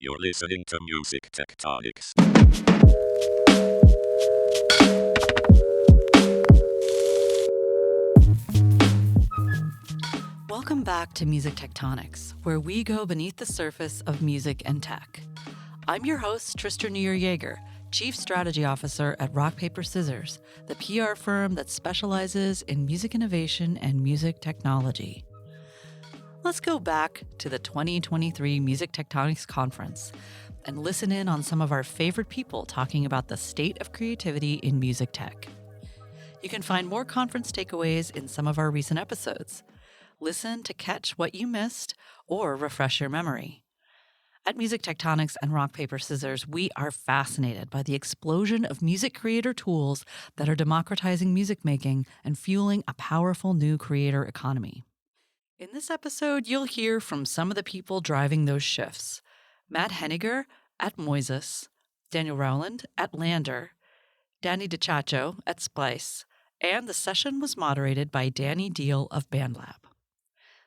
You're listening to Music Tectonics. Welcome back to Music Tectonics, where we go beneath the surface of music and tech. I'm your host, Tristan Yeager, Chief Strategy Officer at Rock Paper Scissors, the PR firm that specializes in music innovation and music technology. Let's go back to the 2023 Music Tectonics Conference and listen in on some of our favorite people talking about the state of creativity in music tech. You can find more conference takeaways in some of our recent episodes. Listen to catch what you missed or refresh your memory. At Music Tectonics and Rock Paper Scissors, we are fascinated by the explosion of music creator tools that are democratizing music making and fueling a powerful new creator economy. In this episode, you'll hear from some of the people driving those shifts. Matt Henninger at Moises, Daniel Rowland at LANDR, Dani DiCiaccio at Splice, and the session was moderated by Dani Deal of BandLab.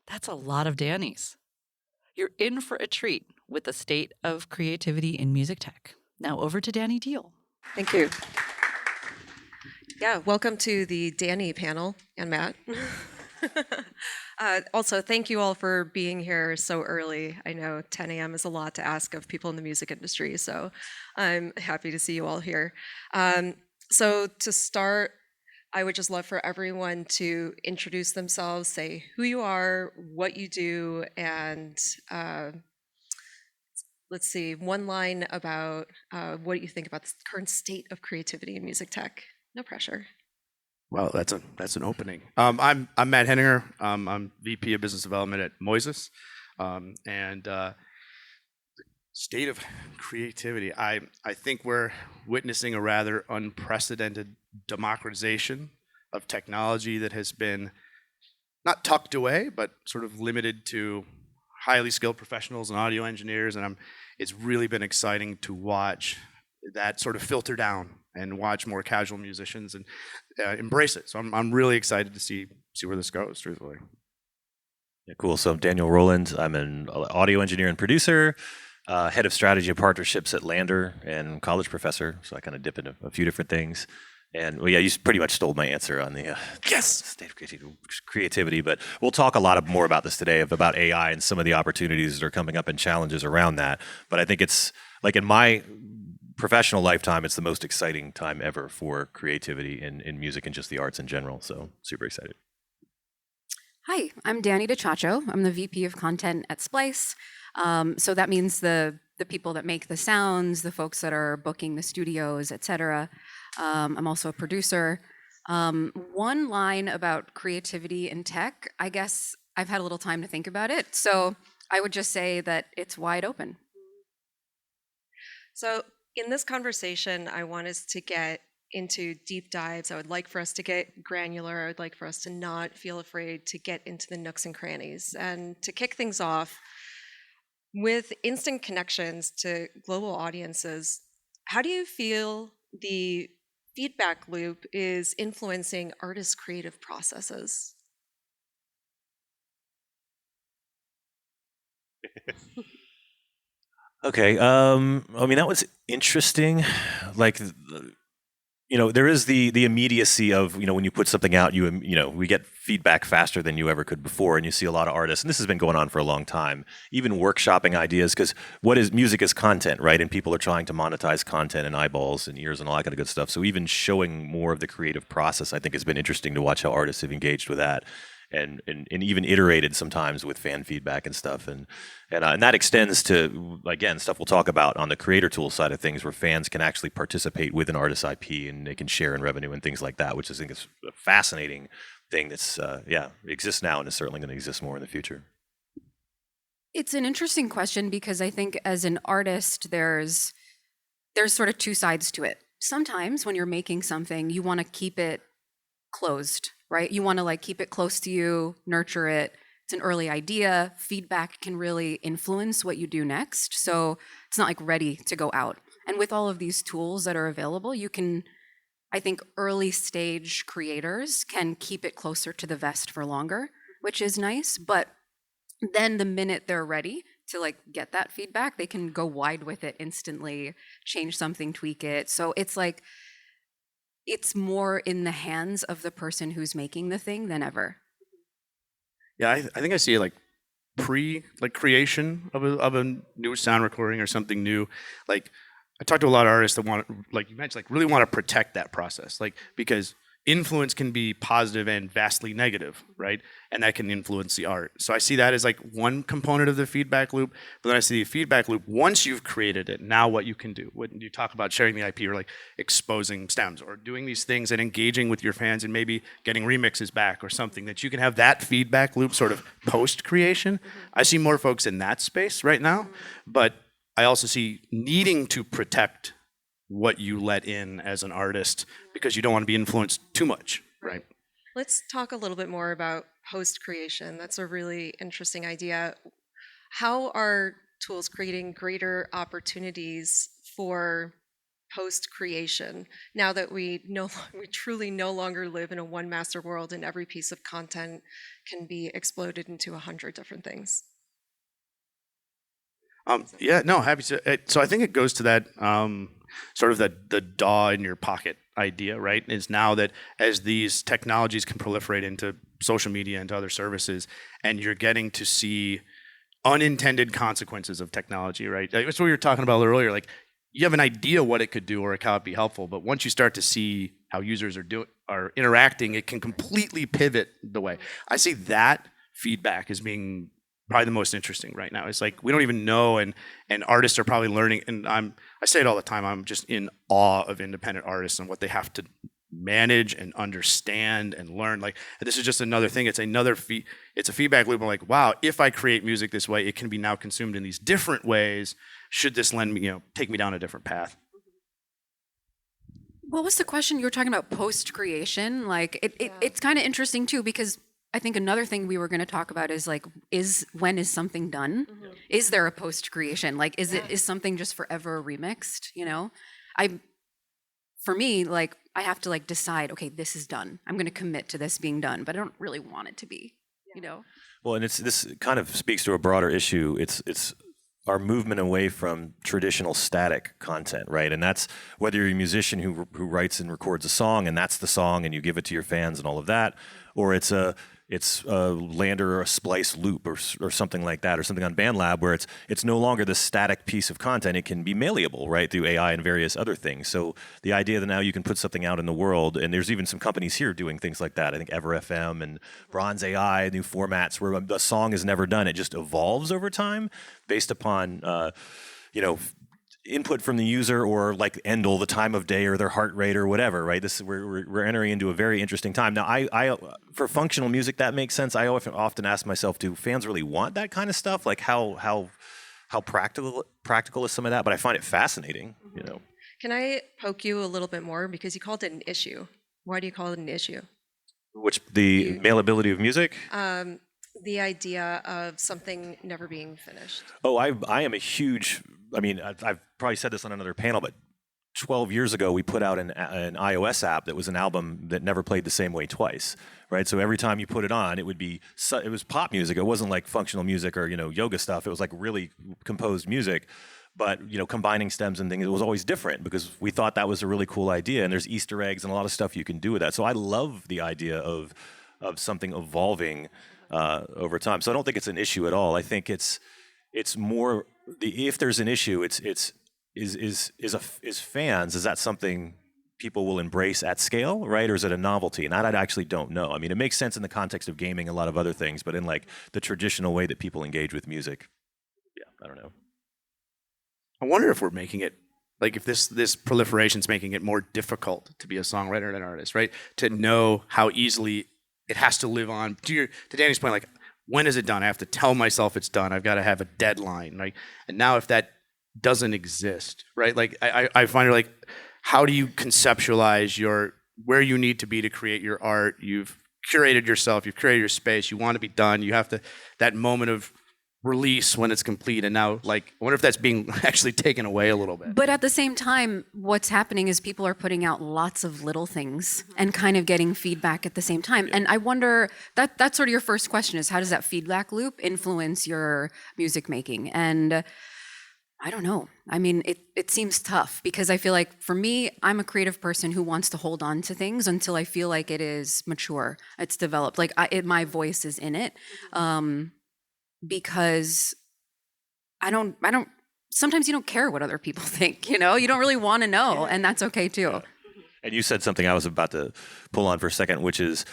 That's a lot of Danis. You're in for a treat with the state of creativity in music tech. Now over to Dani Deal. Thank you. Yeah, welcome to the Dani panel and Matt. Also, thank you all for being here so early. I know 10 a.m. is a lot to ask of people in the music industry, so I'm happy to see you all here. So to start, I would just love for everyone to introduce themselves, say who you are, what you do, and let's see, one line about what you think about the current state of creativity in music tech. No pressure. Well, that's an opening. I'm Matt Henninger. I'm VP of Business Development at Moises, and state of creativity. I think we're witnessing a rather unprecedented democratization of technology that has been not tucked away, but sort of limited to highly skilled professionals and audio engineers. And it's really been exciting to watch that sort of filter down and watch more casual musicians and embrace it. So I'm really excited to see where this goes, truthfully. Yeah, cool. So I'm Daniel Rowland. I'm an audio engineer and producer, head of strategy and partnerships at LANDR, and college professor. So I kind of dip into a few different things. And well, yeah, you pretty much stole my answer on the state of creativity. But we'll talk a lot more about this today, about AI and some of the opportunities that are coming up and challenges around that. But I think it's like in my professional lifetime, it's the most exciting time ever for creativity in music and just the arts in general. So super excited. Hi, I'm Dani DiCiaccio. I'm the VP of Content at Splice. So that means the people that make the sounds, the folks that are booking the studios, et cetera. I'm also a producer. One line about creativity in tech, I guess I've had a little time to think about it. So I would just say that it's wide open. So in this conversation, I want us to get into deep dives. I would like for us to get granular. I would like for us to not feel afraid to get into the nooks and crannies. And to kick things off, with instant connections to global audiences, how do you feel the feedback loop is influencing artists' creative processes? Okay. I mean, that was interesting. Like, there is the immediacy of, when you put something out, we get feedback faster than you ever could before. And you see a lot of artists, and this has been going on for a long time, even workshopping ideas, because music is content, right? And people are trying to monetize content and eyeballs and ears and all that kind of good stuff. So even showing more of the creative process, I think has been interesting to watch how artists have engaged with that. And even iterated sometimes with fan feedback and stuff, and that extends to, again, stuff we'll talk about on the creator tool side of things, where fans can actually participate with an artist's IP and they can share in revenue and things like that, which I think is a fascinating thing that's exists now and is certainly going to exist more in the future. It's an interesting question because I think as an artist, there's sort of two sides to it. Sometimes when you're making something, you want to keep it closed, right? You want to keep it close to you, nurture it. It's an early idea. Feedback can really influence what you do next. So it's not ready to go out. And with all of these tools that are available, you can, I think early stage creators can keep it closer to the vest for longer, which is nice. But then the minute they're ready to like get that feedback. They can go wide with it instantly, change something, tweak it. So it's like it's more in the hands of the person who's making the thing than ever. Yeah, I think I see it like creation of a new sound recording or something new. Like I talk to a lot of artists that want, like you mentioned, like really want to protect that process, like because influence can be positive and vastly negative, right? And that can influence the art. So I see that as like one component of the feedback loop. But then I see the feedback loop once you've created it. Now what you can do when you talk about sharing the IP or like exposing stems or doing these things and engaging with your fans and maybe getting remixes back or something, that you can have that feedback loop sort of post creation. I see more folks in that space right now, but I also see needing to protect what you let in as an artist because you don't want to be influenced too much, right? Let's talk a little bit more about post-creation. That's a really interesting idea. How are tools creating greater opportunities for post-creation now that we truly no longer live in a one master world and every piece of content can be exploded into 100 different things? Yeah, no, happy to. So I think it goes to that sort of the DAW in your pocket idea, right? Is now that as these technologies can proliferate into social media and to other services, and you're getting to see unintended consequences of technology, right? That's what we were talking about earlier. Like you have an idea what it could do or how it'd be helpful, but once you start to see how users are interacting, it can completely pivot the way. I see that feedback as being probably the most interesting right now. It's like we don't even know, and artists are probably learning. And I say it all the time. I'm just in awe of independent artists and what they have to manage and understand and learn. Like this is just another thing. It's another it's a feedback loop. I'm like, wow, if I create music this way, it can be now consumed in these different ways. Should this lend me, take me down a different path? What was the question you were talking about post creation? Like it's kind of interesting too, because I think another thing we were going to talk about is like, when is something done? Is there a post creation? Like, is something just forever remixed? For me, like I have to like decide, okay, this is done. I'm going to commit to this being done, but I don't really want it to be, Well, and this kind of speaks to a broader issue. It's our movement away from traditional static content, right? And that's whether you're a musician who writes and records a song and that's the song and you give it to your fans and all of that, or it's a LANDR or a Splice loop or something like that, or something on BandLab where it's no longer the static piece of content. It can be malleable, right, through AI and various other things. So the idea that now you can put something out in the world, and there's even some companies here doing things like that. I think EverFM and Bronze AI, new formats where a song is never done. It just evolves over time based upon, input from the user or like Endel, the time of day or their heart rate or whatever, right? We're entering into a very interesting time. Now, I for functional music, that makes sense. I often ask myself, do fans really want that kind of stuff? Like how practical is some of that? But I find it fascinating, Can I poke you a little bit more? Because you called it an issue. Why do you call it an issue? Which the malleability of music? The idea of something never being finished. Oh, I am a huge, I've probably said this on another panel, but 12 years ago, we put out an iOS app that was an album that never played the same way twice, right? So every time you put it on, it was pop music. It wasn't like functional music or, yoga stuff. It was like really composed music. But, combining stems and things, it was always different because we thought that was a really cool idea. And there's Easter eggs and a lot of stuff you can do with that. So I love the idea of something evolving over time. So I don't think it's an issue at all. I think it's more if there's an issue, is fans, is that something people will embrace at scale, right? Or is it a novelty? And that I actually don't know. It makes sense in the context of gaming, a lot of other things, but in like the traditional way that people engage with music, I don't know. I wonder if we're making it, like if this proliferation is making it more difficult to be a songwriter and an artist, right? To know how easily it has to live on. To Dani's point, like, when is it done? I have to tell myself it's done. I've got to have a deadline, right? And now if that doesn't exist, right? Like I find it like, how do you conceptualize where you need to be to create your art? You've curated yourself, you've created your space, you want to be done, you have to, that moment of release when it's complete, and now like I wonder if that's being actually taken away a little bit. But at the same time, what's happening is people are putting out lots of little things and kind of getting feedback at the same time. And I wonder, that's sort of your first question is, how does that feedback loop influence your music making? And I don't know. I mean, it seems tough because I feel like for me, I'm a creative person who wants to hold on to things until I feel like it is mature, it's developed, like my voice is in it. Because I don't, sometimes you don't care what other people think, you know, you don't really want to know, and that's okay too. Yeah. And you said something I was about to pull on for a second, which is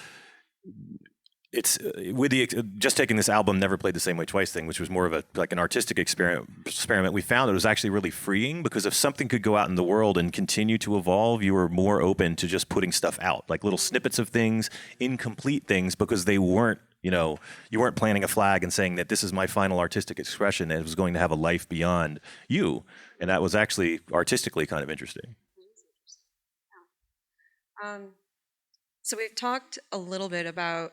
it's with the just taking this album Never Played the Same Way Twice thing, which was more of a like an artistic experiment. We found it was actually really freeing because if something could go out in the world and continue to evolve, you were more open to just putting stuff out, like little snippets of things, incomplete things, because they weren't, you know, you weren't planting a flag and saying that this is my final artistic expression, that it was going to have a life beyond you. And that was actually artistically kind of interesting. So we've talked a little bit about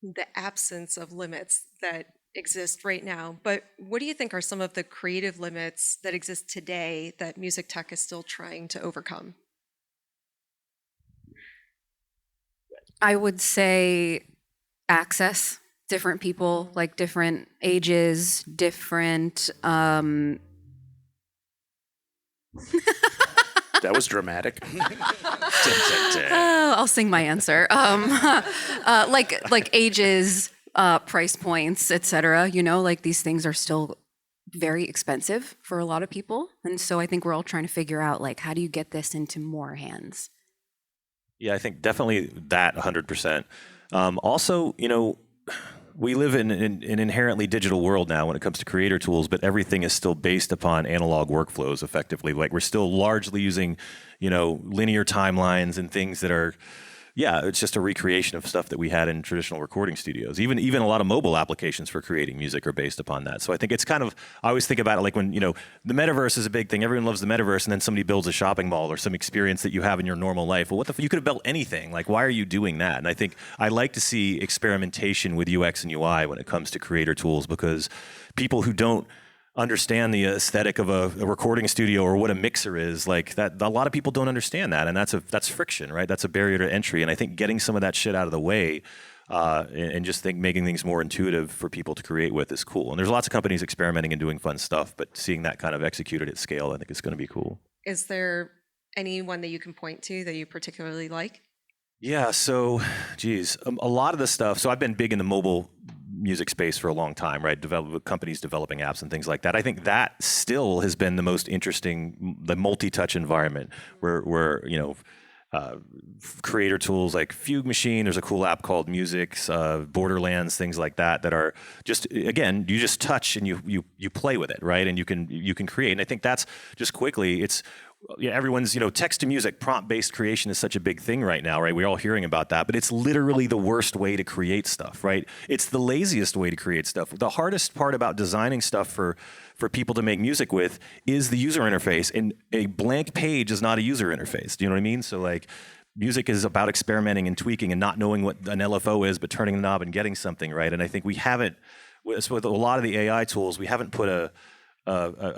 the absence of limits that exist right now, but what do you think are some of the creative limits that exist today that music tech is still trying to overcome? I would say access, different people, like different ages, different That was dramatic. I'll sing my answer. Like ages, price points, etc. You know, like these things are still very expensive for a lot of people, and so I think we're all trying to figure out like how do you get this into more hands. Yeah, I think definitely that 100%. Also, you know, we live in an inherently digital world now when it comes to creator tools, but everything is still based upon analog workflows effectively. Like we're still largely using, you know, linear timelines and things that are, yeah, it's just a recreation of stuff that we had in traditional recording studios. Even a lot of mobile applications for creating music are based upon that. So I think it's kind of, I always think about it like when, you know, the metaverse is a big thing. Everyone loves the metaverse, and then somebody builds a shopping mall or some experience that you have in your normal life. Well, you could have built anything. Like, why are you doing that? And I think I like to see experimentation with UX and UI when it comes to creator tools, because people who don't understand the aesthetic of a recording studio or what a mixer is, like that, a lot of people don't understand that, and that's friction, right? That's a barrier to entry. And I think getting some of that shit out of the way and just making things more intuitive for people to create with is cool. And there's lots of companies experimenting and doing fun stuff, but seeing that kind of executed at scale, I think is going to be cool. Is there anyone that you can point to that you particularly like? Yeah, so, geez, a lot of the stuff. So I've been big in the mobile music space for a long time, right? Companies developing apps and things like that. I think that still has been the most interesting, the multi-touch environment where you know, creator tools like Fugue Machine. There's a cool app called Musics, Borderlands, things like that are just, again, you just touch and you play with it, right? And you can create. And I think that's just quickly, it's, yeah, everyone's, you know, text to music, prompt-based creation is such a big thing right now, right? We're all hearing about that, but it's literally the worst way to create stuff, right? It's the laziest way to create stuff. The hardest part about designing stuff for people to make music with is the user interface, and a blank page is not a user interface. Do you know what I mean? So like, music is about experimenting and tweaking and not knowing what an LFO is, but turning the knob and getting something right. And I think we haven't, with a lot of the AI tools, we haven't put a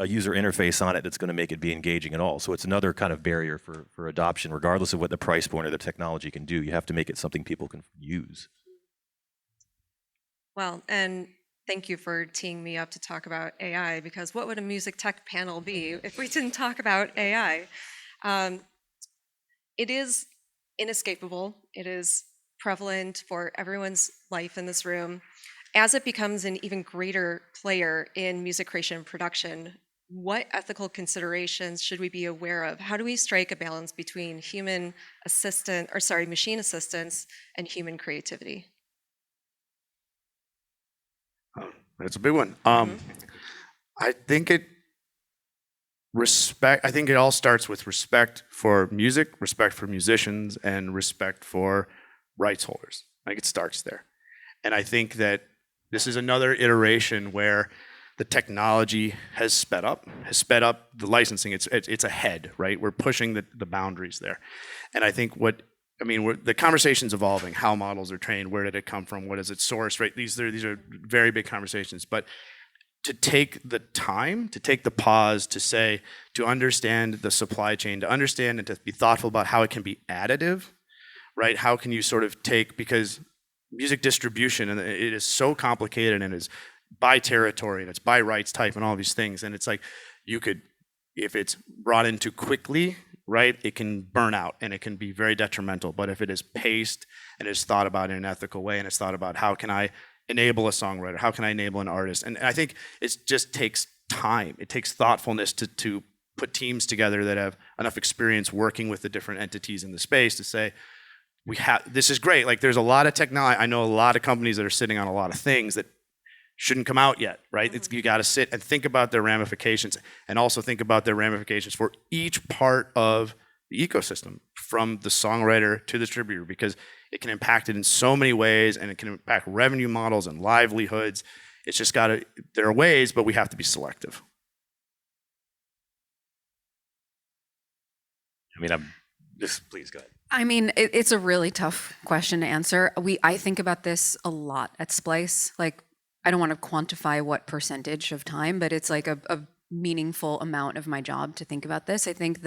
user interface on it that's going to make it be engaging at all. So it's another kind of barrier for adoption, regardless of what the price point or the technology can do. You have to make it something people can use. Well, and thank you for teeing me up to talk about AI, because what would a music tech panel be if we didn't talk about AI? It is inescapable. It is prevalent for everyone's life in this room. As it becomes an even greater player in music creation and production, what ethical considerations should we be aware of? How do we strike a balance between machine assistance and human creativity? That's a big one. I think it all starts with respect for music, respect for musicians, and respect for rights holders. I think it starts there. And I think that this is another iteration where the technology has sped up the licensing. It's ahead, right? We're pushing the boundaries there. And I think the conversation's evolving, how models are trained, where did it come from, what is it sourced, right? These are very big conversations. But to take the time, to take the pause, to understand the supply chain, to understand and to be thoughtful about how it can be additive, right? How can you sort of take, because music distribution, and it is so complicated, and it's by territory, and it's by rights type, and all these things, and it's like, you could, if it's brought in too quickly, right, it can burn out, and it can be very detrimental. But if it is paced and is thought about in an ethical way, and it's thought about how can I enable a songwriter, how can I enable an artist, and I think it just takes time. It takes thoughtfulness to put teams together that have enough experience working with the different entities in the space to say, this is great. Like, there's a lot of technology. I know a lot of companies that are sitting on a lot of things that shouldn't come out yet, right? You got to sit and think about their ramifications, and also think about their ramifications for each part of the ecosystem, from the songwriter to the distributor, because it can impact it in so many ways, and it can impact revenue models and livelihoods. It's just got to, there are ways, but we have to be selective. I mean, please go ahead. I mean, it's a really tough question to answer. I think about this a lot at Splice. Like, I don't want to quantify what percentage of time, but it's like a meaningful amount of my job to think about this. I think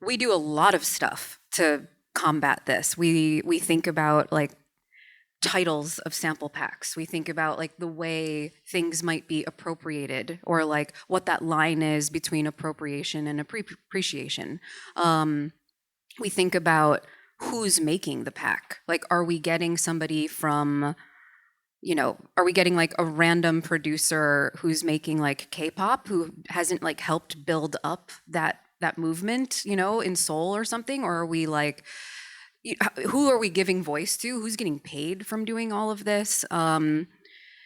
we do a lot of stuff to combat this. We think about like titles of sample packs. We think about like the way things might be appropriated, or like what that line is between appropriation and appreciation. We think about who's making the pack. Like, are we getting somebody from, are we getting like a random producer who's making like K-pop, who hasn't like helped build up that movement, in soul or something? Or are we like, who are we giving voice to? Who's getting paid from doing all of this?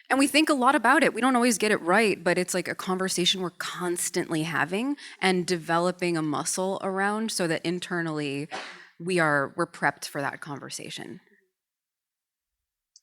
And we think a lot about it. We don't always get it right, but it's like a conversation we're constantly having and developing a muscle around, so that internally we're prepped for that conversation.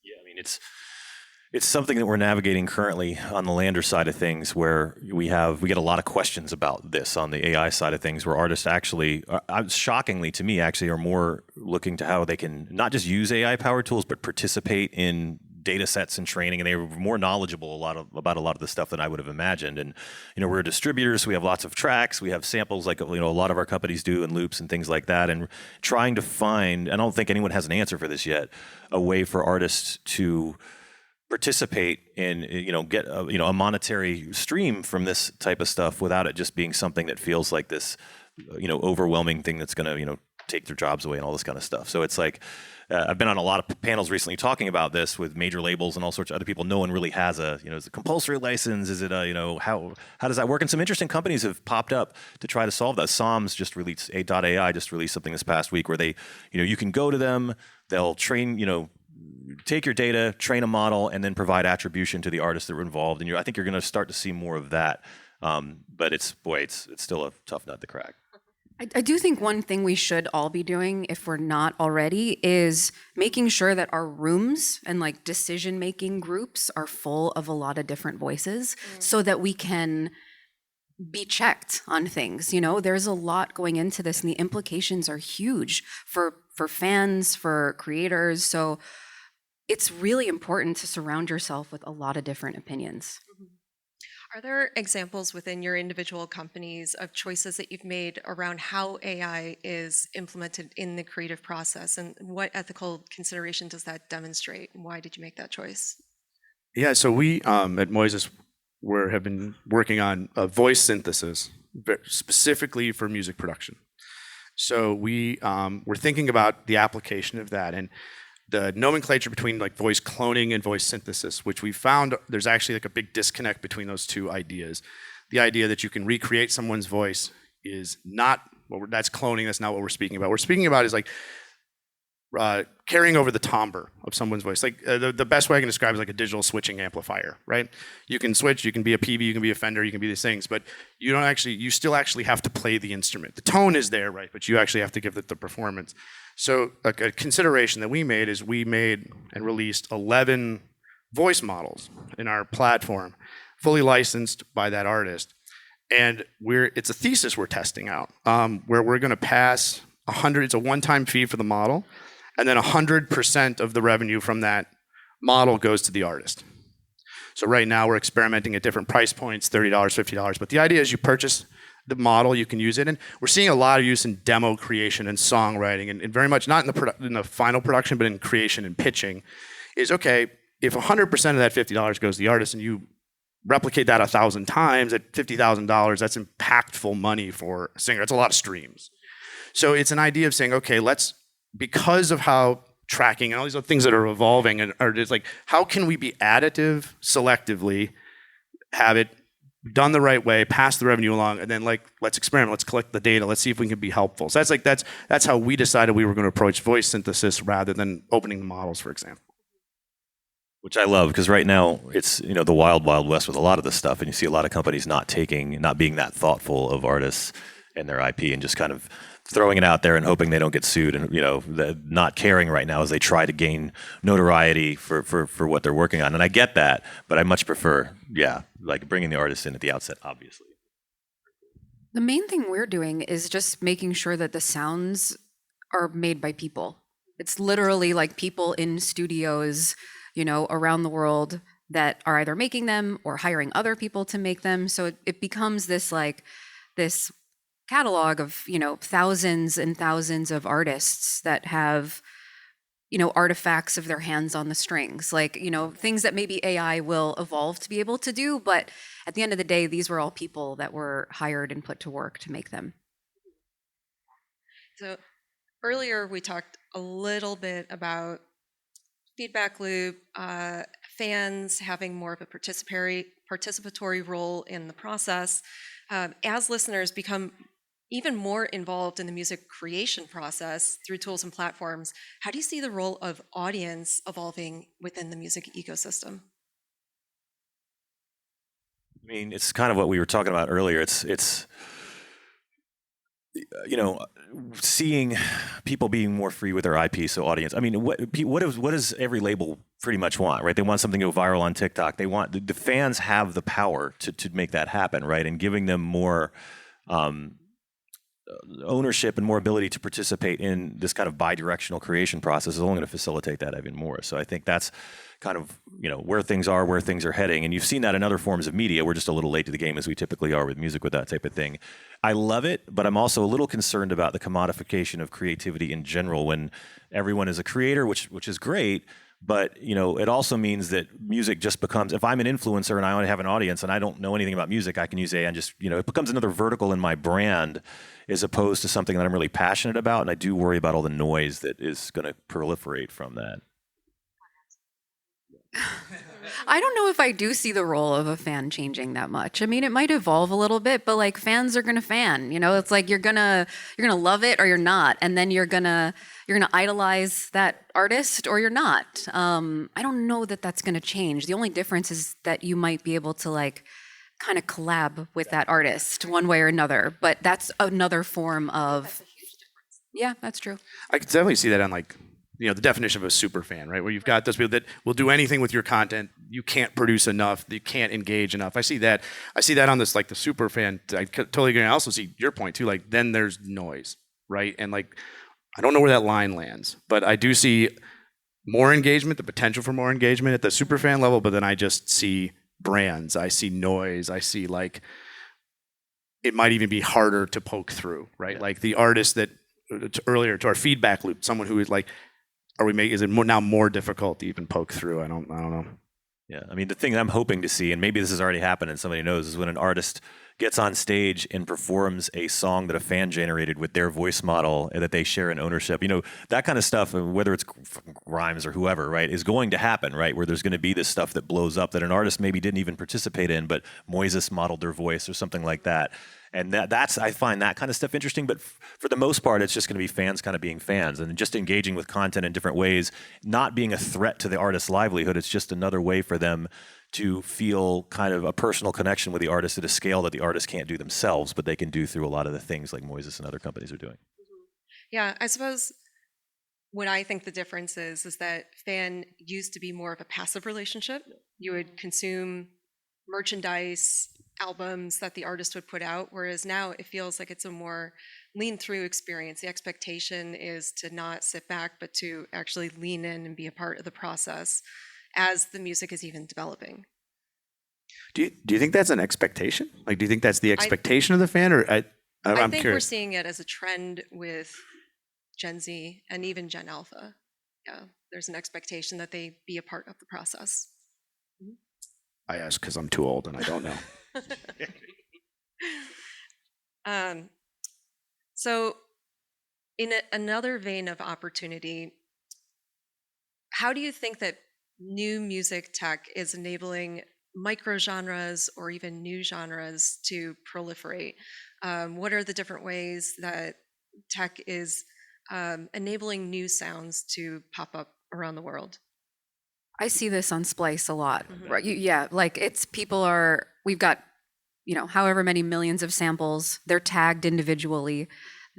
Yeah, I mean, it's something that we're navigating currently on the LANDR side of things, where we get a lot of questions about this on the AI side of things, where artists actually, shockingly to me, actually are more looking to how they can not just use AI powered tools, but participate in data sets and training, and they were more knowledgeable about a lot of the stuff than I would have imagined. And we're a distributor, so we have lots of tracks, we have samples like a lot of our companies do, and loops and things like that, and trying to find, I don't think anyone has an answer for this yet, a way for artists to participate in, get a monetary stream from this type of stuff without it just being something that feels like this, overwhelming thing that's going to, take their jobs away and all this kind of stuff. So it's like, I've been on a lot of panels recently talking about this with major labels and all sorts of other people. No one really has is it a compulsory license? Is it how does that work? And some interesting companies have popped up to try to solve that. Psalms just released, AI just released something this past week where they, you can go to them, they'll train, take your data, train a model, and then provide attribution to the artists that were involved. And I think you're going to start to see more of that. But it's still a tough nut to crack. I do think one thing we should all be doing, if we're not already, is making sure that our rooms and like decision-making groups are full of a lot of different voices, so that we can be checked on things. There's a lot going into this, and the implications are huge for fans, for creators. So it's really important to surround yourself with a lot of different opinions. Are there examples within your individual companies of choices that you've made around how AI is implemented in the creative process, and what ethical consideration does that demonstrate, and why did you make that choice? Yeah, so we at Moises have been working on voice synthesis specifically for music production. So we're thinking about the application of that, and the nomenclature between like voice cloning and voice synthesis, which we found there's actually like a big disconnect between those two ideas. The idea that you can recreate someone's voice is not that's cloning. That's not what we're speaking about. What we're speaking about is like carrying over the timbre of someone's voice. Like the best way I can describe it is like a digital switching amplifier, right? You can switch, you can be a PV, you can be a Fender, you can be these things, but you still actually have to play the instrument. The tone is there, right? But you actually have to give it the performance. So a consideration that we made is we made and released 11 voice models in our platform, fully licensed by that artist. And it's a thesis we're testing out, where we're gonna pass 100, it's a one-time fee for the model, and then 100% of the revenue from that model goes to the artist. So right now we're experimenting at different price points, $30, $50. But the idea is you purchase the model, you can use it. And we're seeing a lot of use in demo creation and songwriting, and very much not in the final production, but in creation and pitching. Is okay, if 100% of that $50 goes to the artist and you replicate that 1,000 times at $50,000, that's impactful money for a singer. It's a lot of streams. So it's an idea of saying, okay, because of how tracking and all these other things that are evolving, and are just like, how can we be additive selectively, have it done the right way, pass the revenue along, and then let's experiment, let's collect the data, let's see if we can be helpful. So that's how we decided we were going to approach voice synthesis rather than opening the models, for example. Which I love, because right now it's the wild west with a lot of this stuff, and you see a lot of companies not being that thoughtful of artists and their IP, and just kind of throwing it out there and hoping they don't get sued, and not caring right now as they try to gain notoriety for what they're working on. And I get that, but I much prefer, bringing the artist in at the outset, obviously. The main thing we're doing is just making sure that the sounds are made by people. It's literally like people in studios, around the world that are either making them or hiring other people to make them. So it becomes this catalog of, thousands and thousands of artists that have, artifacts of their hands on the strings, things that maybe AI will evolve to be able to do. But at the end of the day, these were all people that were hired and put to work to make them. So earlier we talked a little bit about feedback loop, fans having more of a participatory role in the process. As listeners become even more involved in the music creation process through tools and platforms, how do you see the role of audience evolving within the music ecosystem? I mean, it's kind of what we were talking about earlier. It's seeing people being more free with their IP. So audience, I mean, what does every label pretty much want, right? They want something to go viral on TikTok. They want the fans have the power to make that happen, right? And giving them more ownership and more ability to participate in this kind of bi-directional creation process is only going to facilitate that even more. So I think that's kind of where things are heading, and you've seen that in other forms of media. We're just a little late to the game, as we typically are with music, with that type of thing. I love it, but I'm also a little concerned about the commodification of creativity in general, when everyone is a creator, which is great. But it also means that music just becomes, if I'm an influencer and I only have an audience and I don't know anything about music, I can use AI and just, it becomes another vertical in my brand, as opposed to something that I'm really passionate about. And I do worry about all the noise that is going to proliferate from that. I don't know if I do see the role of a fan changing that much. I mean, it might evolve a little bit, but fans are gonna fan. It's like you're gonna love it or you're not, and then you're gonna idolize that artist or you're not. I don't know that that's gonna change. The only difference is that you might be able to kind of collab with that artist one way or another. But that's another form of. Yeah, that's true. I could definitely see that on the definition of a super fan, right? Where you've got those people that will do anything with your content. You can't produce enough. You can't engage enough. I see that on this, the super fan. I totally agree. I also see your point too. Then there's noise, right? And I don't know where that line lands, but I do see more engagement, the potential for more engagement at the super fan level. But then I just see brands. I see noise. I see it might even be harder to poke through, right? Yeah. The artist that earlier to our feedback loop, someone who is is it now more difficult to even poke through? I don't know. Yeah, I mean, the thing that I'm hoping to see, and maybe this has already happened and somebody knows, is when an artist gets on stage and performs a song that a fan generated with their voice model and that they share in ownership. That kind of stuff, whether it's Rhymes or whoever, right, is going to happen, right? Where there's going to be this stuff that blows up that an artist maybe didn't even participate in, but Moises modeled their voice or something like that. And that's I find that kind of stuff interesting. But for the most part, it's just going to be fans kind of being fans and just engaging with content in different ways, not being a threat to the artist's livelihood. It's just another way for them to feel kind of a personal connection with the artist at a scale that the artist can't do themselves, but they can do through a lot of the things like Moises and other companies are doing. Yeah, I suppose what I think the difference is that fan used to be more of a passive relationship. You would consume merchandise, albums that the artist would put out, whereas now it feels like it's a more lean through experience. The expectation is to not sit back, but to actually lean in and be a part of the process as the music is even developing. Do you think that's an expectation? Like, do you think that's the expectation of the fan, or I I'm think we're curious. seeing it as a trend with Gen Z and even Gen Alpha. Yeah, there's an expectation that they be a part of the process. I ask because I'm too old and I don't know. So, in another vein of opportunity, how do you think that new music tech is enabling micro genres or even new genres to proliferate? What are the different ways that tech is enabling new sounds to pop up around the world? I see this on Splice a lot. Mhm. Right? Yeah, like we've got, however many millions of samples, they're tagged individually.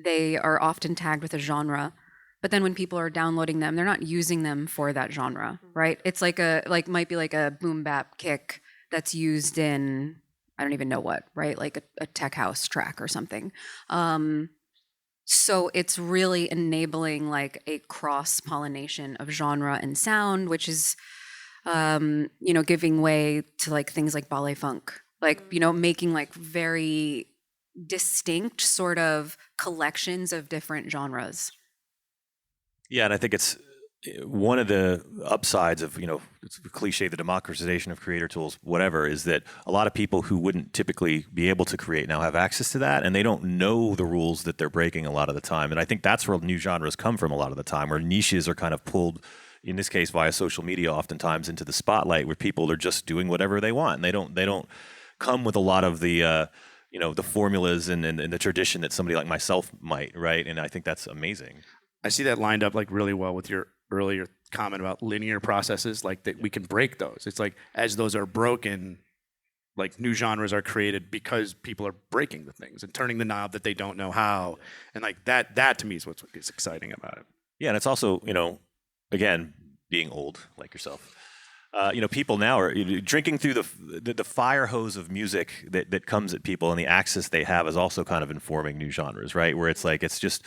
They are often tagged with a genre. But then when people are downloading them, they're not using them for that genre, right? It's might be like a boom bap kick that's used in, I don't even know what, right? Like a tech house track or something. So it's really enabling like a cross pollination of genre and sound, which is, giving way to like things like ballet funk, like, making like very distinct sort of collections of different genres. Yeah, and I think it's one of the upsides of, it's a cliche, the democratization of creator tools, whatever, is that a lot of people who wouldn't typically be able to create now have access to that, and they don't know the rules that they're breaking a lot of the time. And I think that's where new genres come from a lot of the time, where niches are kind of pulled, in this case via social media, oftentimes into the spotlight, where people are just doing whatever they want, and they don't come with a lot of the the formulas and the tradition that somebody like myself might, right? And I think that's amazing. I see that lined up like really well with your earlier comment about linear processes, like that we can break those. It's like as those are broken, like new genres are created because people are breaking the things and turning the knob that they don't know how. And like that to me is what's exciting about it. Yeah, and it's also, again, being old like yourself. People now are drinking through the fire hose of music that comes at people, and the access they have is also kind of informing new genres, right? Where it's like it's just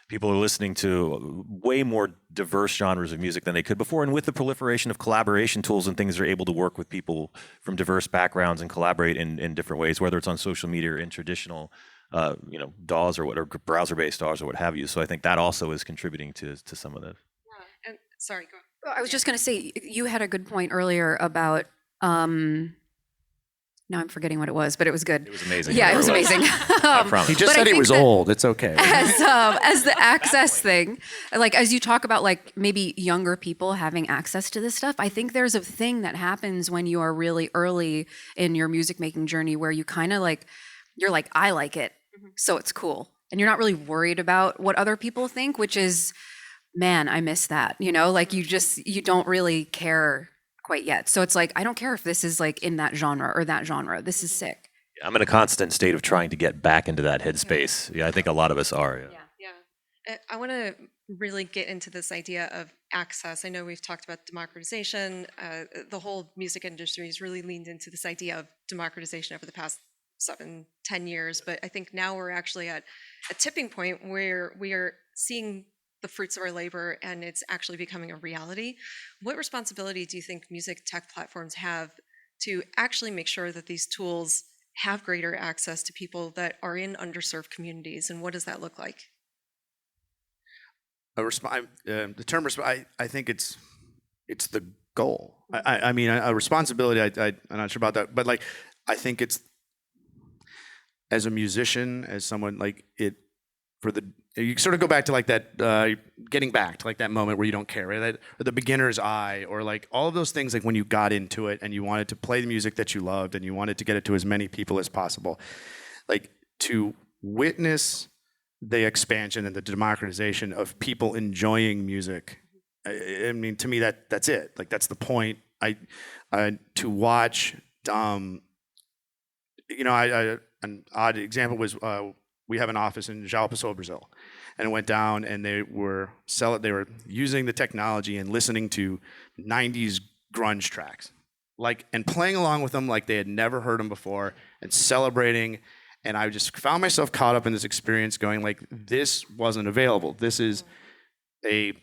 people are listening to way more diverse genres of music than they could before, and with the proliferation of collaboration tools and things, they're able to work with people from diverse backgrounds and collaborate in different ways, whether it's on social media or in traditional, DAWs or whatever, browser-based DAWs or what have you. So I think that also is contributing to some of this. Yeah, and sorry, go ahead. I was just going to say, you had a good point earlier about, now I'm forgetting what it was, but it was good. It was amazing. Yeah, it was amazing. I promise. He just said he was old. It's okay. As the access thing, like as you talk about like maybe younger people having access to this stuff, I think there's a thing that happens when you are really early in your music making journey where you kind of like, you're like, I like it, so it's cool. And you're not really worried about what other people think, which is, man, I miss that, like you don't really care quite yet. So it's like, I don't care if this is like in that genre or that genre. This is sick. I'm in a constant state of trying to get back into that headspace. Yeah, I think a lot of us are. Yeah. I want to really get into this idea of access. I know we've talked about democratization. The whole music industry has really leaned into this idea of democratization over the past 7-10 years. But I think now we're actually at a tipping point where we are seeing the fruits of our labor and it's actually becoming a reality. What responsibility do you think music tech platforms have to actually make sure that these tools have greater access to people that are in underserved communities, and what does that look like? The term I think it's the goal. I mean, a responsibility. I'm not sure about that, but like I think it's as a musician, as someone like it. You sort of go back to like that, getting back to like that moment where you don't care, right? Or the beginner's eye, or like all of those things, like when you got into it and you wanted to play the music that you loved and you wanted to get it to as many people as possible. Like to witness the expansion and the democratization of people enjoying music. I mean, to me, that's it. Like that's the point. To watch, an odd example was, we have an office in João Pessoa, Brazil, and I went down and they were using the technology and listening to 90s grunge tracks, like, and playing along with them like they had never heard them before and celebrating. And I just found myself caught up in this experience going like, this wasn't available. This is a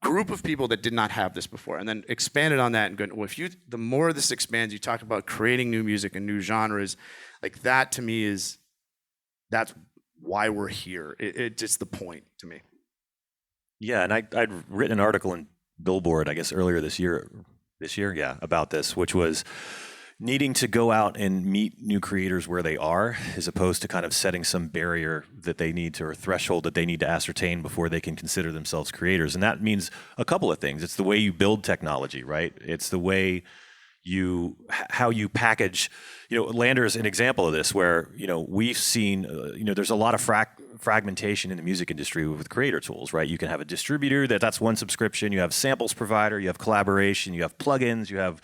group of people that did not have this before, and then expanded on that and going, well, the more this expands, you talk about creating new music and new genres, like that to me that's why we're here. It's just the point to me. Yeah, and I'd written an article in Billboard, I guess earlier this year, yeah, about this, which was needing to go out and meet new creators where they are, as opposed to kind of setting some barrier that they need to, or threshold that they need to ascertain before they can consider themselves creators. And that means a couple of things. It's the way you build technology, right? It's the way how you package, LANDR is an example of this, where, we've seen, there's a lot of fragmentation in the music industry with creator tools, right? You can have a distributor that's one subscription, you have samples provider, you have collaboration, you have plugins, you have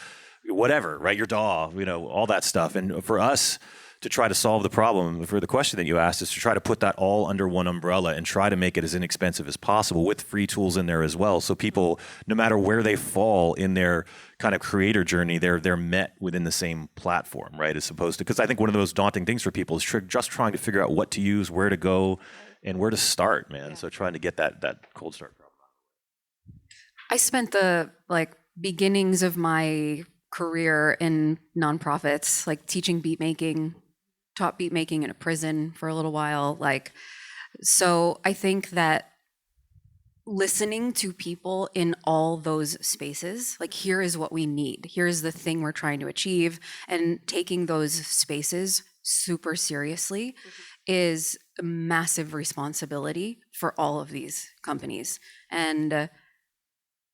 whatever, right? Your DAW, all that stuff. And for us to try to solve the problem, for the question that you asked, is to try to put that all under one umbrella and try to make it as inexpensive as possible with free tools in there as well. So people, no matter where they fall in their kind of creator journey, they're met within the same platform, right? As opposed to, because I think one of the most daunting things for people is just trying to figure out what to use, where to go, and where to start, man. So trying to get that cold start problem. I spent the beginnings of my career in nonprofits, teaching beat making, taught beat making in a prison for a little while. So I think that listening to people in all those spaces, here is what we need, here's the thing we're trying to achieve, and taking those spaces super seriously is a massive responsibility for all of these companies. And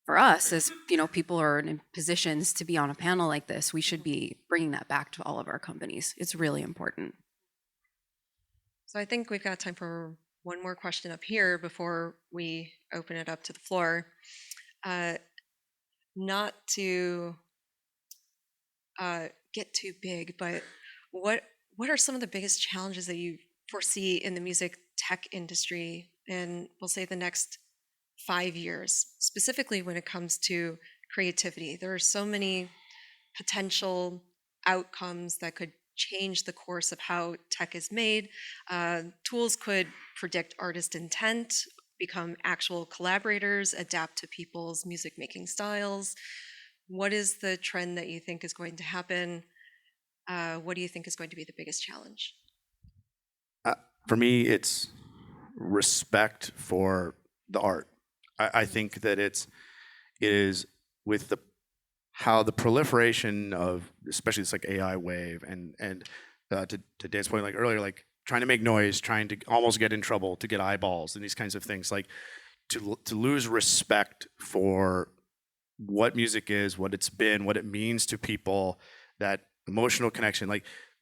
for us, as people are in positions to be on a panel like this, we should be bringing that back to all of our companies. It's really important. So I think we've got time for one more question up here before we open it up to the floor. Not to get too big, but what are some of the biggest challenges that you foresee in the music tech industry in, we'll say, the next 5 years, specifically when it comes to creativity? There are so many potential outcomes that could change the course of how tech is made. Tools could predict artist intent, become actual collaborators, adapt to people's music making styles. What is the trend that you think is going to happen? What do you think is going to be the biggest challenge? For me, it's respect for the art. I think that it is with how the proliferation of, especially this AI wave, and to Dan's point earlier, trying to make noise, trying to almost get in trouble to get eyeballs and these kinds of things, to lose respect for what music is, what it's been, what it means to people, that emotional connection,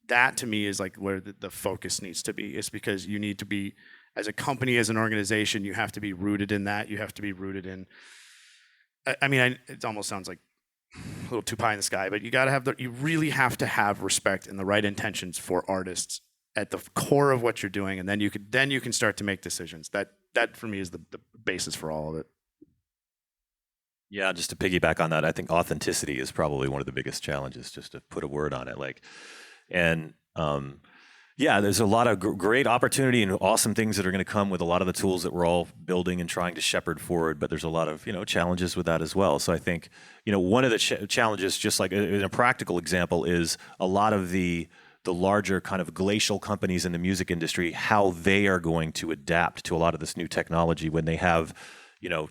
that to me is where the focus needs to be. It's because you need to be, as a company, as an organization, you have to be rooted in that. You have to be rooted in, it almost sounds like a little too pie in the sky, but you really have to have respect and the right intentions for artists at the core of what you're doing, and then you can start to make decisions. That for me is the basis for all of it. Yeah, just to piggyback on that, I think authenticity is probably one of the biggest challenges, just to put a word on it. Yeah, there's a lot of great opportunity and awesome things that are going to come with a lot of the tools that we're all building and trying to shepherd forward, but there's a lot of, challenges with that as well. So I think, one of the challenges, just in a practical example, is a lot of the larger kind of glacial companies in the music industry, how they are going to adapt to a lot of this new technology when they have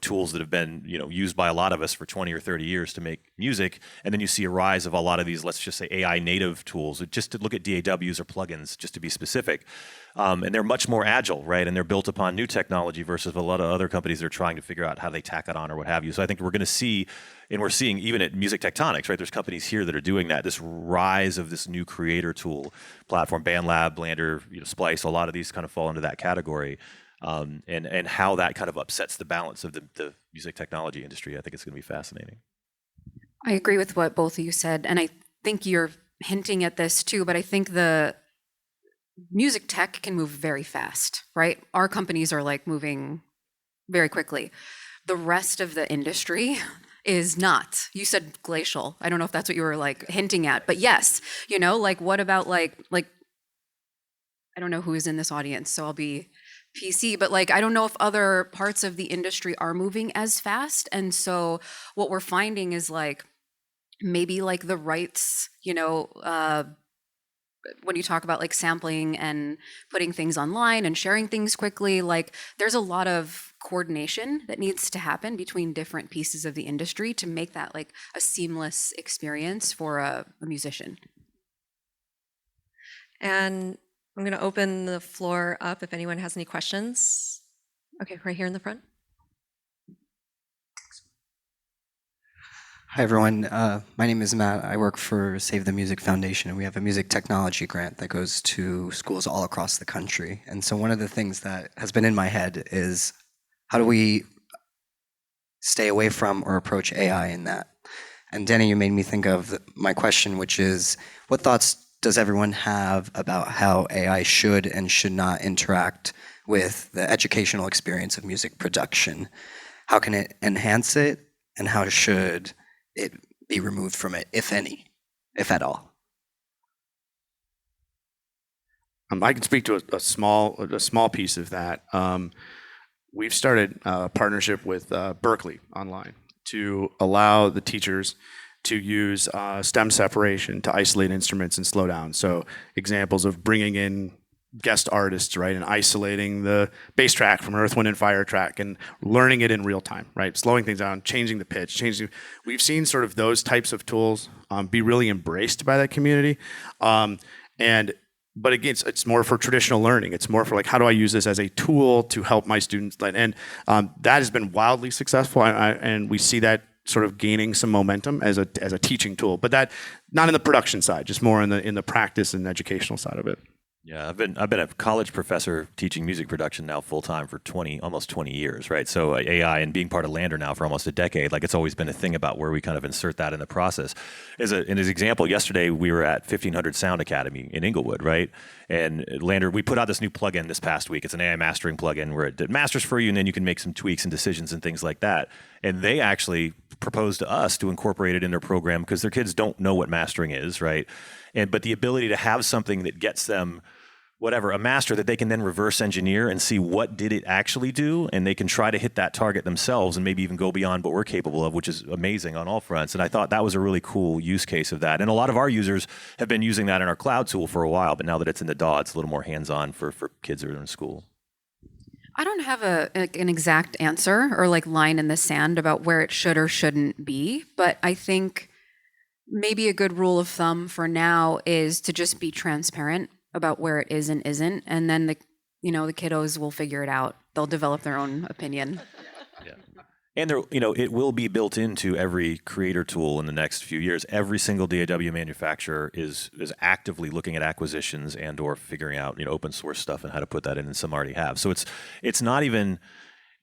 tools that have been, used by a lot of us for 20 or 30 years to make music. And then you see a rise of a lot of these, let's just say, AI native tools, just to look at DAWs or plugins, just to be specific. And they're much more agile, right? And they're built upon new technology versus a lot of other companies that are trying to figure out how they tack it on or what have you. So I think we're going to see, and we're seeing even at Music Tectonics, right? There's companies here that are doing that, this rise of this new creator tool platform, BandLab, LANDR, Splice, a lot of these kind of fall into that category. And how that kind of upsets the balance of the music technology industry. I think it's going to be fascinating. I agree with what both of you said, and I think you're hinting at this too, but I think the music tech can move very fast, right? Our companies are moving very quickly. The rest of the industry is not. You said glacial. I don't know if that's what you were hinting at, but yes, what about I don't know who is in this audience, so I'll be PC, but like I don't know if other parts of the industry are moving as fast. And so what we're finding is like maybe like the rights, when you talk about like sampling and putting things online and sharing things quickly, like there's a lot of coordination that needs to happen between different pieces of the industry to make that like a seamless experience for a musician. And I'm going to open the floor up if anyone has any questions. Okay, right here in the front. Hi, everyone. My name is Matt. I work for Save the Music Foundation, and we have a music technology grant that goes to schools all across the country. And so one of the things that has been in my head is how do we stay away from or approach AI in that? And Dani, you made me think of my question, which is, what thoughts does everyone have about how AI should and should not interact with the educational experience of music production? How can it enhance it, and how should it be removed from it, if any, if at all? I can speak to a small piece of that. We've started a partnership with Berkeley Online to allow the teachers to use stem separation to isolate instruments and slow down. So examples of bringing in guest artists, right, and isolating the bass track from Earth, Wind, and Fire track and learning it in real time, right, slowing things down, changing the pitch, We've seen sort of those types of tools be really embraced by that community. But again, it's more for traditional learning. It's more for like, how do I use this as a tool to help my students? And that has been wildly successful, and we see that sort of gaining some momentum as a teaching tool. But that not in the production side, just more in the practice and educational side of it. Yeah, I've been a college professor teaching music production now full time for almost 20 years, right? So AI and being part of LANDR now for almost a decade, like it's always been a thing about where we kind of insert that in the process. As an example, yesterday we were at 1500 Sound Academy in Inglewood, right? And LANDR, we put out this new plugin this past week. It's an AI mastering plugin where it masters for you, and then you can make some tweaks and decisions and things like that. And they actually proposed to us to incorporate it in their program because their kids don't know what mastering is, right? But the ability to have something that gets them a master that they can then reverse engineer and see what did it actually do, and they can try to hit that target themselves and maybe even go beyond what we're capable of, which is amazing on all fronts. And I thought that was a really cool use case of that. And a lot of our users have been using that in our cloud tool for a while, but now that it's in the DAW, it's a little more hands-on for kids that are in school. I don't have an exact answer or like line in the sand about where it should or shouldn't be, but I think maybe a good rule of thumb for now is to just be transparent about where it is and isn't, and then the kiddos will figure it out. They'll develop their own opinion. Yeah. And it will be built into every creator tool in the next few years. Every single DAW manufacturer is actively looking at acquisitions and or figuring out open source stuff and how to put that in, and some already have. So it's not even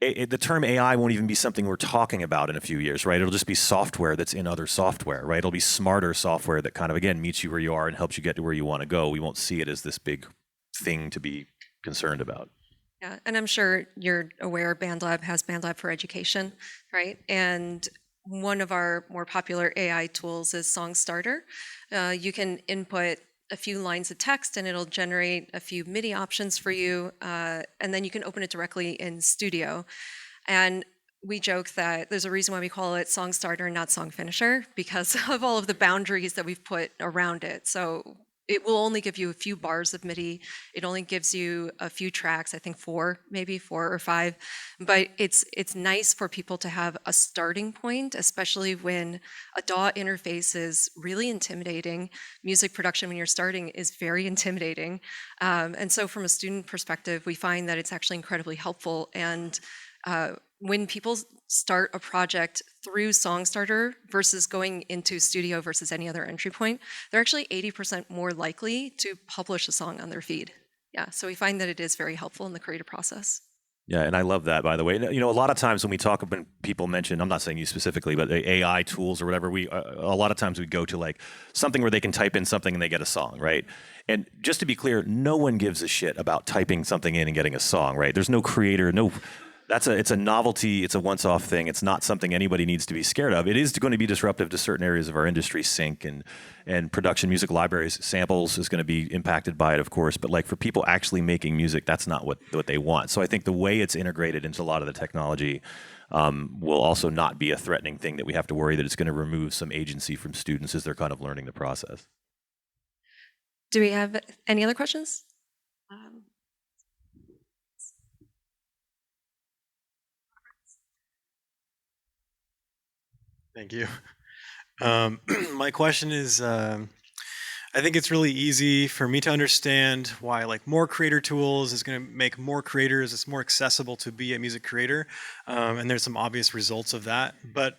the term AI won't even be something we're talking about in a few years, right? It'll just be software that's in other software, right? It'll be smarter software that kind of, again, meets you where you are and helps you get to where you want to go. We won't see it as this big thing to be concerned about. Yeah, and I'm sure you're aware BandLab has BandLab for Education, right? And one of our more popular AI tools is Song Starter. You can input a few lines of text and it'll generate a few MIDI options for you, and then you can open it directly in Studio. And we joke that there's a reason why we call it Song Starter and not Song Finisher, because of all of the boundaries that we've put around it. So it will only give you a few bars of MIDI. It only gives you a few tracks, I think 4 or 5. But it's nice for people to have a starting point, especially when a DAW interface is really intimidating. Music production when you're starting is very intimidating. And so from a student perspective, we find that it's actually incredibly helpful. And when people start a project through Song Starter versus going into Studio versus any other entry point, they're actually 80% more likely to publish a song on their feed. Yeah, so we find that it is very helpful in the creative process. Yeah, and I love that, by the way. A lot of times when we talk, when people mention, I'm not saying you specifically, but the AI tools or whatever, a lot of times we go to like something where they can type in something and they get a song, right? And just to be clear, no one gives a shit about typing something in and getting a song, right? There's no creator, it's a novelty. It's a once-off thing. It's not something anybody needs to be scared of. It is going to be disruptive to certain areas of our industry, sync and production, music libraries, samples is going to be impacted by it, of course. But like for people actually making music, that's not what they want. So I think the way it's integrated into a lot of the technology will also not be a threatening thing that we have to worry that it's going to remove some agency from students as they're kind of learning the process. Do we have any other questions? Thank you. My question is, I think it's really easy for me to understand why like more creator tools is going to make more creators. It's more accessible to be a music creator, and there's some obvious results of that. But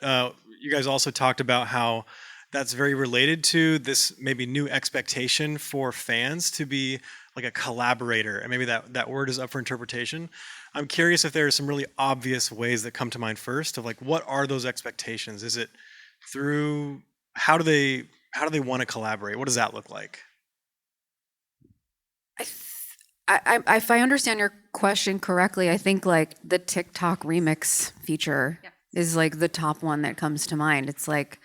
you guys also talked about how that's very related to this maybe new expectation for fans to be like a collaborator, and maybe that word is up for interpretation. I'm curious if there are some really obvious ways that come to mind first of like what are those expectations? Is it through how do they want to collaborate? What does that look like? If I understand your question correctly, I think like the TikTok remix feature is like the top one that comes to mind. It's like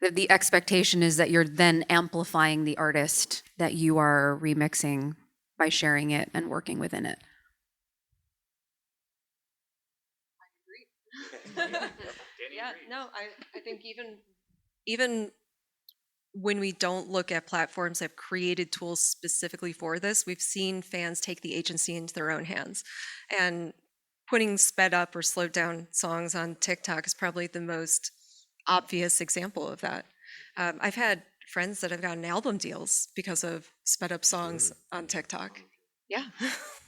the expectation is that you're then amplifying the artist that you are remixing by sharing it and working within it. Yeah, no, I think even when we don't look at platforms that have created tools specifically for this, we've seen fans take the agency into their own hands. And putting sped up or slowed down songs on TikTok is probably the most obvious example of that. I've had friends that have gotten album deals because of sped up songs on TikTok. Yeah.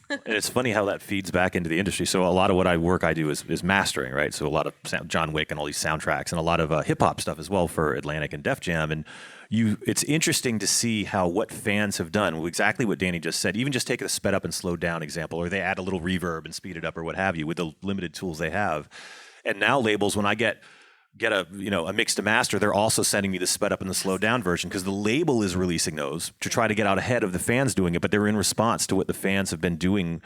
And it's funny how that feeds back into the industry. So a lot of what I do is mastering, right? So a lot of John Wick and all these soundtracks, and a lot of hip hop stuff as well for Atlantic and Def Jam. And it's interesting to see how what fans have done, exactly what Dani just said. Even just take a sped up and slowed down example, or they add a little reverb and speed it up, or what have you, with the limited tools they have. And now labels, when I get a mix to master, they're also sending me the sped up and the slowed down version because the label is releasing those to try to get out ahead of the fans doing it, but they're in response to what the fans have been doing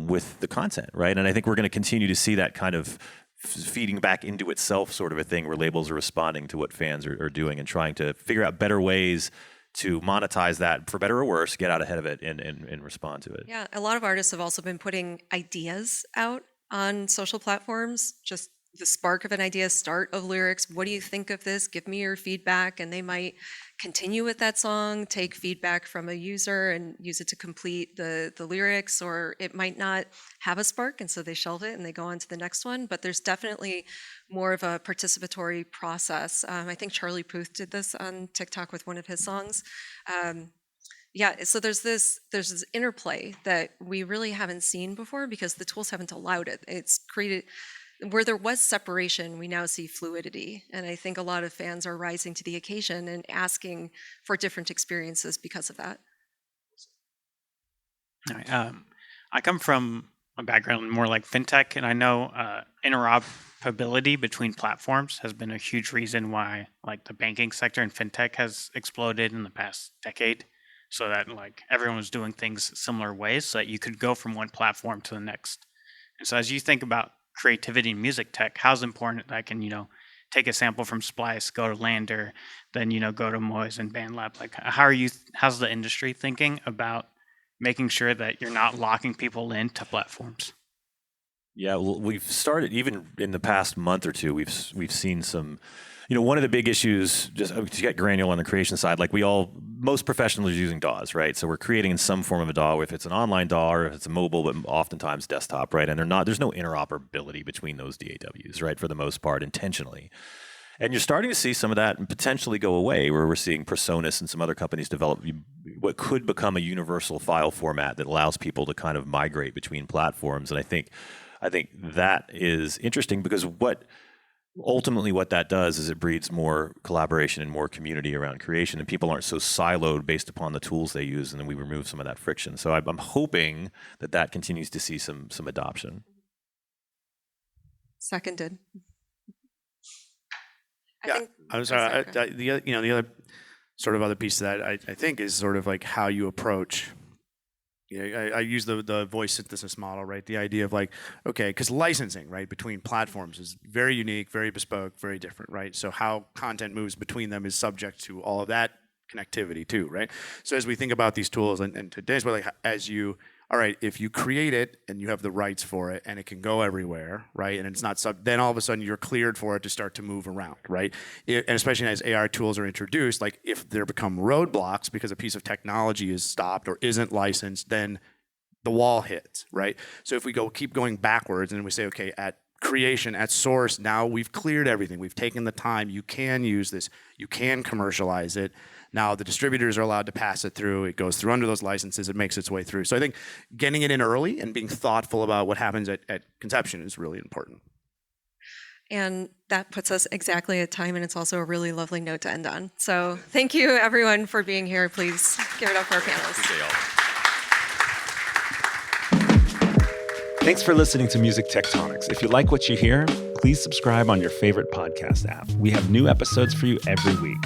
with the content, right? And I think we're going to continue to see that kind of feeding back into itself sort of a thing where labels are responding to what fans are doing and trying to figure out better ways to monetize that, for better or worse, get out ahead of it and respond to it. Yeah, a lot of artists have also been putting ideas out on social platforms, just the spark of an idea, start of lyrics. What do you think of this? Give me your feedback. And they might continue with that song, take feedback from a user and use it to complete the lyrics, or it might not have a spark. And so they shelve it and they go on to the next one. But there's definitely more of a participatory process. I think Charlie Puth did this on TikTok with one of his songs. So there's this interplay that we really haven't seen before because the tools haven't allowed it. It's created. Where there was separation, we now see fluidity. And I think a lot of fans are rising to the occasion and asking for different experiences because of that. All right, I come from a background more like fintech, and I know interoperability between platforms has been a huge reason why like the banking sector and fintech has exploded in the past decade, so that like everyone was doing things similar ways so that you could go from one platform to the next. And so as you think about creativity in music tech, how's important that I can, take a sample from Splice, go to LANDR, then, go to Moises and BandLab? Like, how's the industry thinking about making sure that you're not locking people into platforms? Yeah, well, we've started, even in the past month or two, we've seen some, one of the big issues, just to get granular on the creation side, like most professionals are using DAWs, right? So we're creating in some form of a DAW, if it's an online DAW or if it's a mobile, but oftentimes desktop, right? And there's no interoperability between those DAWs, right? For the most part, intentionally. And you're starting to see some of that potentially go away, where we're seeing Personas and some other companies develop what could become a universal file format that allows people to kind of migrate between platforms. And I think that is interesting because ultimately what that does is it breeds more collaboration and more community around creation, and people aren't so siloed based upon the tools they use, and then we remove some of that friction. So I'm hoping that continues to see some adoption. Seconded. I'm sorry. The other sort of other piece of that I think is sort of like how you approach I use the voice synthesis model, right? The idea of like, okay, because licensing, right, between platforms is very unique, very bespoke, very different, right? So how content moves between them is subject to all of that connectivity too, right? So as we think about these tools, and today's like, all right, if you create it and you have the rights for it and it can go everywhere, right? And it's not then all of a sudden you're cleared for it to start to move around, right? And especially as AR tools are introduced, like if there become roadblocks because a piece of technology is stopped or isn't licensed, then the wall hits, right? So if we keep going backwards and we say, okay, at creation, at source, now we've cleared everything. We've taken the time. You can use this. You can commercialize it. Now the distributors are allowed to pass it through. It goes through under those licenses. It makes its way through. So I think getting it in early and being thoughtful about what happens at conception is really important. And that puts us exactly at time, and it's also a really lovely note to end on. So thank you, everyone, for being here. Please give it up for our panelists. Thanks for listening to Music Tectonics. If you like what you hear, please subscribe on your favorite podcast app. We have new episodes for you every week.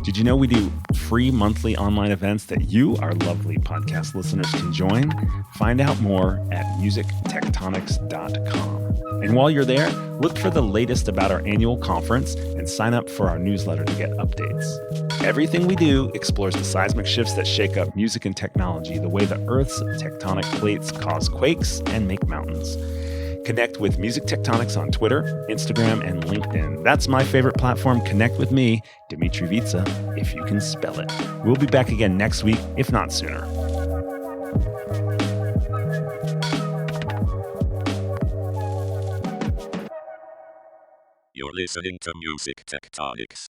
Did you know we do free monthly online events that you, our lovely podcast listeners, can join? Find out more at musictectonics.com. And while you're there, look for the latest about our annual conference and sign up for our newsletter to get updates. Everything we do explores the seismic shifts that shake up music and technology, the way the Earth's tectonic plates cause quakes and make mountains. Connect with Music Tectonics on Twitter, Instagram, and LinkedIn. That's my favorite platform. Connect with me, Dmitry Vitsa, if you can spell it. We'll be back again next week, if not sooner. You're listening to Music Tectonics.